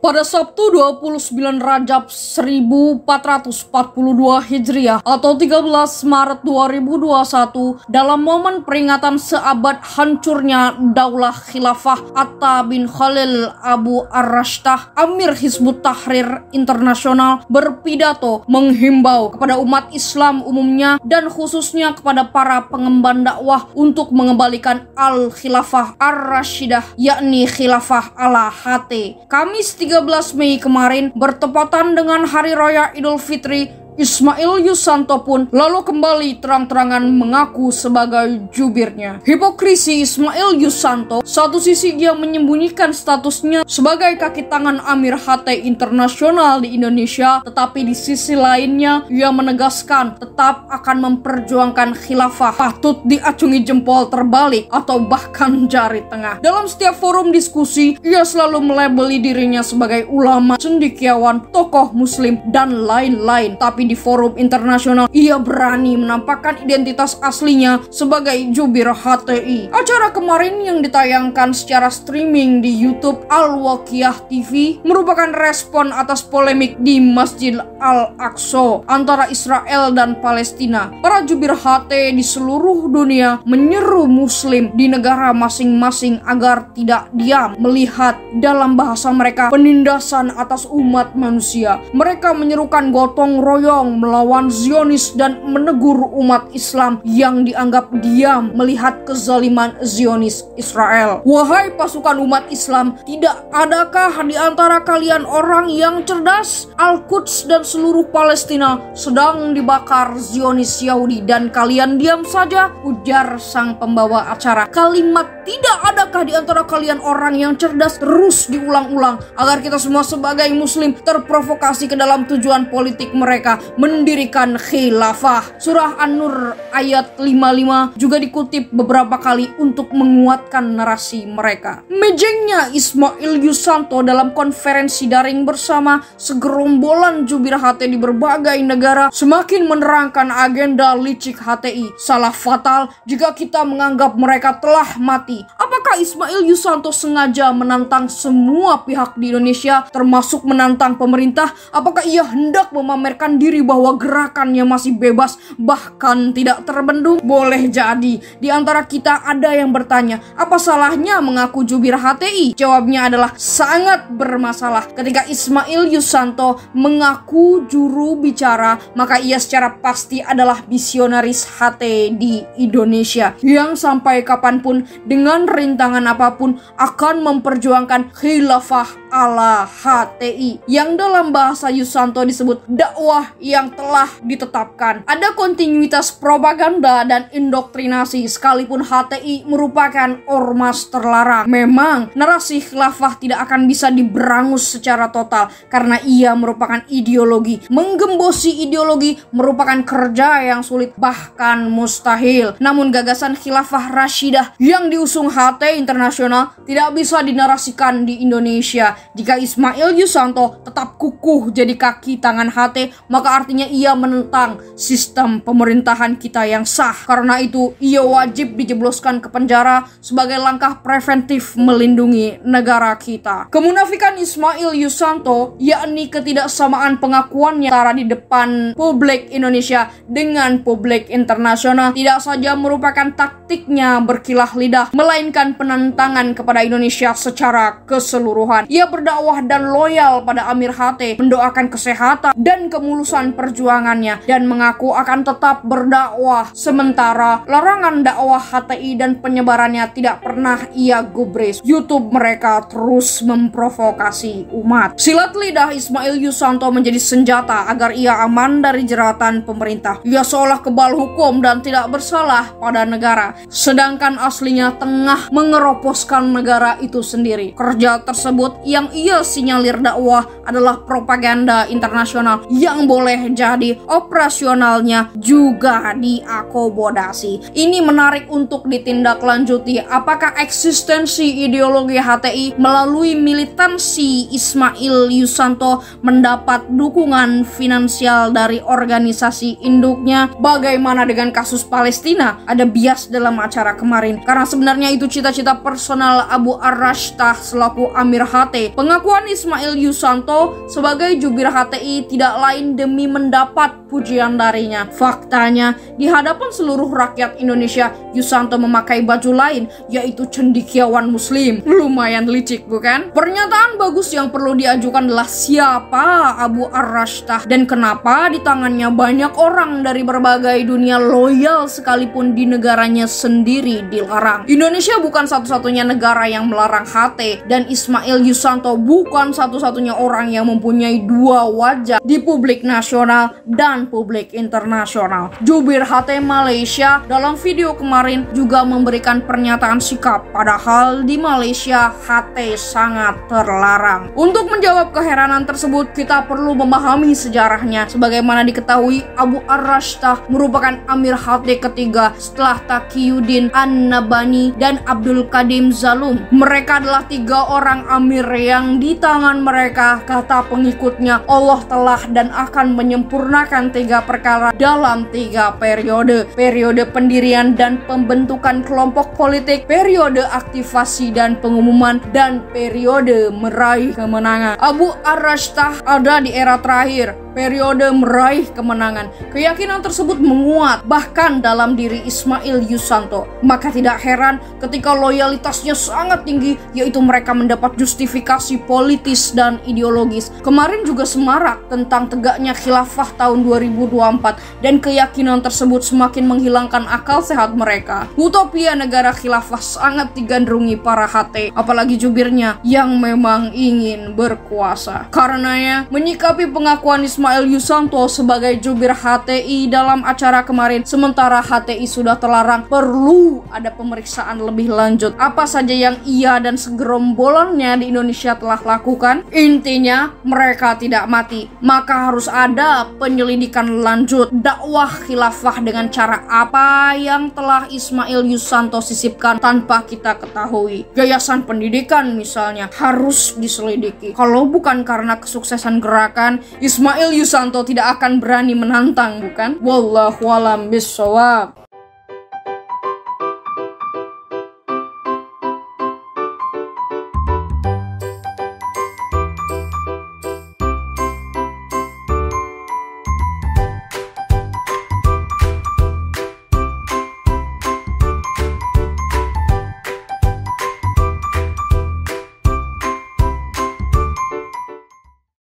Pada Sabtu 29 Rajab 1442 Hijriah atau 13 Maret 2021, dalam momen peringatan seabad hancurnya Daulah Khilafah Atta bin Khalil Abu Ar-Rashtah, Amir Hizbut Tahrir Internasional berpidato menghimbau kepada umat Islam umumnya dan khususnya kepada para pengemban dakwah untuk mengembalikan Al-Khilafah Ar-Rashidah, yakni Khilafah ala HT. Kamis 13 Mei kemarin bertepatan dengan Hari Raya Idul Fitri, Ismail Yusanto pun lalu kembali terang-terangan mengaku sebagai jubirnya. Hipokrisi Ismail Yusanto, satu sisi dia menyembunyikan statusnya sebagai kaki tangan Amir HT Internasional di Indonesia, tetapi di sisi lainnya ia menegaskan tetap akan memperjuangkan khilafah, patut diacungi jempol terbalik atau bahkan jari tengah. Dalam setiap forum diskusi, ia selalu melabeli dirinya sebagai ulama, cendekiawan, tokoh muslim, dan lain-lain. Tapi di forum internasional, ia berani menampakkan identitas aslinya sebagai jubir HTI. Acara kemarin yang ditayangkan secara streaming di YouTube Al-Waqiyah TV merupakan respon atas polemik di Masjid Al-Aqsa antara Israel dan Palestina. Para jubir HT di seluruh dunia menyeru muslim di negara masing-masing agar tidak diam melihat dalam bahasa mereka penindasan atas umat manusia. Mereka menyerukan gotong royong melawan Zionis dan menegur umat Islam yang dianggap diam melihat kezaliman Zionis Israel. Wahai pasukan umat Islam, tidak adakah di antara kalian orang yang cerdas? Al-Quds dan seluruh Palestina sedang dibakar Zionis Yahudi dan kalian diam saja, ujar sang pembawa acara. Kalimat "tidak adakah di antara kalian orang yang cerdas" terus diulang-ulang agar kita semua sebagai muslim terprovokasi ke dalam tujuan politik mereka, mendirikan khilafah. Surah An-Nur ayat 55 juga dikutip beberapa kali untuk menguatkan narasi mereka. Mejengnya Ismail Yusanto dalam konferensi daring bersama segerombolan jubir HT di berbagai negara semakin menerangkan agenda licik HTI. Salah fatal jika kita menganggap mereka telah mati. Apakah Ismail Yusanto sengaja menantang semua pihak di Indonesia, termasuk menantang pemerintah? Apakah ia hendak memamerkan diri bahwa gerakannya masih bebas, bahkan tidak terbendung? Boleh jadi di antara kita ada yang bertanya, apa salahnya mengaku jubir HTI? Jawabnya adalah sangat bermasalah. Ketika Ismail Yusanto mengaku juru bicara, maka ia secara pasti adalah misionaris HT di Indonesia yang sampai kapanpun dengan rintangan apapun akan memperjuangkan khilafah ala HTI yang dalam bahasa Yusanto disebut dakwah yang telah ditetapkan. Ada kontinuitas propaganda dan indoktrinasi sekalipun HTI merupakan ormas terlarang. Memang narasi khilafah tidak akan bisa diberangus secara total karena ia merupakan ideologi. Menggembosi ideologi merupakan kerja yang sulit bahkan mustahil. Namun gagasan khilafah Rashidah yang diusung HT Internasional tidak bisa dinarasikan di Indonesia. Jika Ismail Yusanto tetap kukuh jadi kaki tangan HT, maka artinya ia menentang sistem pemerintahan kita yang sah. Karena itu, ia wajib dijebloskan ke penjara sebagai langkah preventif melindungi negara kita. Kemunafikan Ismail Yusanto, yakni ketidaksamaan pengakuannya antara di depan publik Indonesia dengan publik internasional, tidak saja merupakan taktiknya berkilah lidah, melainkan penentangan kepada Indonesia secara keseluruhan. Ia berdakwah dan loyal pada Amir HT, mendoakan kesehatan dan kemulusan perjuangannya, dan mengaku akan tetap berdakwah. Sementara larangan dakwah HTI dan penyebarannya tidak pernah ia gubris. YouTube mereka terus memprovokasi umat. Silat lidah Ismail Yusanto menjadi senjata agar ia aman dari jeratan pemerintah. Ia seolah kebal hukum dan tidak bersalah pada negara, sedangkan aslinya tengah mengeroposkan negara itu sendiri. Kerja tersebut yang ia sinyalir dakwah adalah propaganda internasional yang boleh jadi operasionalnya juga diakomodasi. Ini menarik untuk ditindaklanjuti. Apakah eksistensi ideologi HTI melalui militansi Ismail Yusanto mendapat dukungan finansial dari organisasi induknya? Bagaimana dengan kasus Palestina? Ada bias dalam acara kemarin karena sebenarnya itu cita-cita cita-cita personal Abu Ar-Rashtah selaku Amir HT. Pengakuan Ismail Yusanto sebagai jubir HTI tidak lain demi mendapat pujian darinya. Faktanya, di hadapan seluruh rakyat Indonesia, Yusanto memakai baju lain, yaitu cendekiawan muslim. Lumayan licik, bukan? Pernyataan bagus yang perlu diajukan adalah siapa Abu Ar-Rashtah dan kenapa di tangannya banyak orang dari berbagai dunia loyal sekalipun di negaranya sendiri dilarang. Indonesia bukan satu-satunya negara yang melarang HT dan Ismail Yusanto bukan satu-satunya orang yang mempunyai dua wajah di publik nasional dan publik internasional. Jubir HT Malaysia dalam video kemarin juga memberikan pernyataan sikap, padahal di Malaysia HT sangat terlarang. Untuk menjawab keheranan tersebut, kita perlu memahami sejarahnya. Sebagaimana diketahui, Abu Ar-Rashtah merupakan Amir HT ketiga setelah Taqiyuddin An-Nabhani dan Abdul Qadim Zalum. Mereka adalah tiga orang amir yang di tangan mereka, kata pengikutnya, Allah telah dan akan menyempurnakan tiga perkara dalam tiga periode. Periode pendirian dan pembentukan kelompok politik, periode aktivasi dan pengumuman, dan periode meraih kemenangan. Abu Ar-Rashtah ada di era terakhir, periode meraih kemenangan. Keyakinan tersebut menguat bahkan dalam diri Ismail Yusanto. Maka tidak heran ketika loyalitasnya sangat tinggi, yaitu mereka mendapat justifikasi politis dan ideologis. Kemarin juga semarak tentang tegaknya khilafah tahun 2024 dan keyakinan tersebut semakin menghilangkan akal sehat mereka. Utopia negara khilafah sangat digandrungi para HT, apalagi jubirnya yang memang ingin berkuasa. Karenanya, menyikapi pengakuan Ismail Yusanto sebagai jubir HTI dalam acara kemarin, sementara HTI sudah terlarang, perlu ada pemeriksaan lebih lanjut. Apa saja yang ia dan segerombolannya di Indonesia telah lakukan? Intinya, mereka tidak mati. Maka harus ada penyelidikan lanjut. Dakwah khilafah dengan cara apa yang telah Ismail Yusanto sisipkan tanpa kita ketahui. Yayasan pendidikan misalnya harus diselidiki. Kalau bukan karena kesuksesan gerakan, Ismail Yusanto tidak akan berani menantang, bukan? Wallahu a'lam bishawab.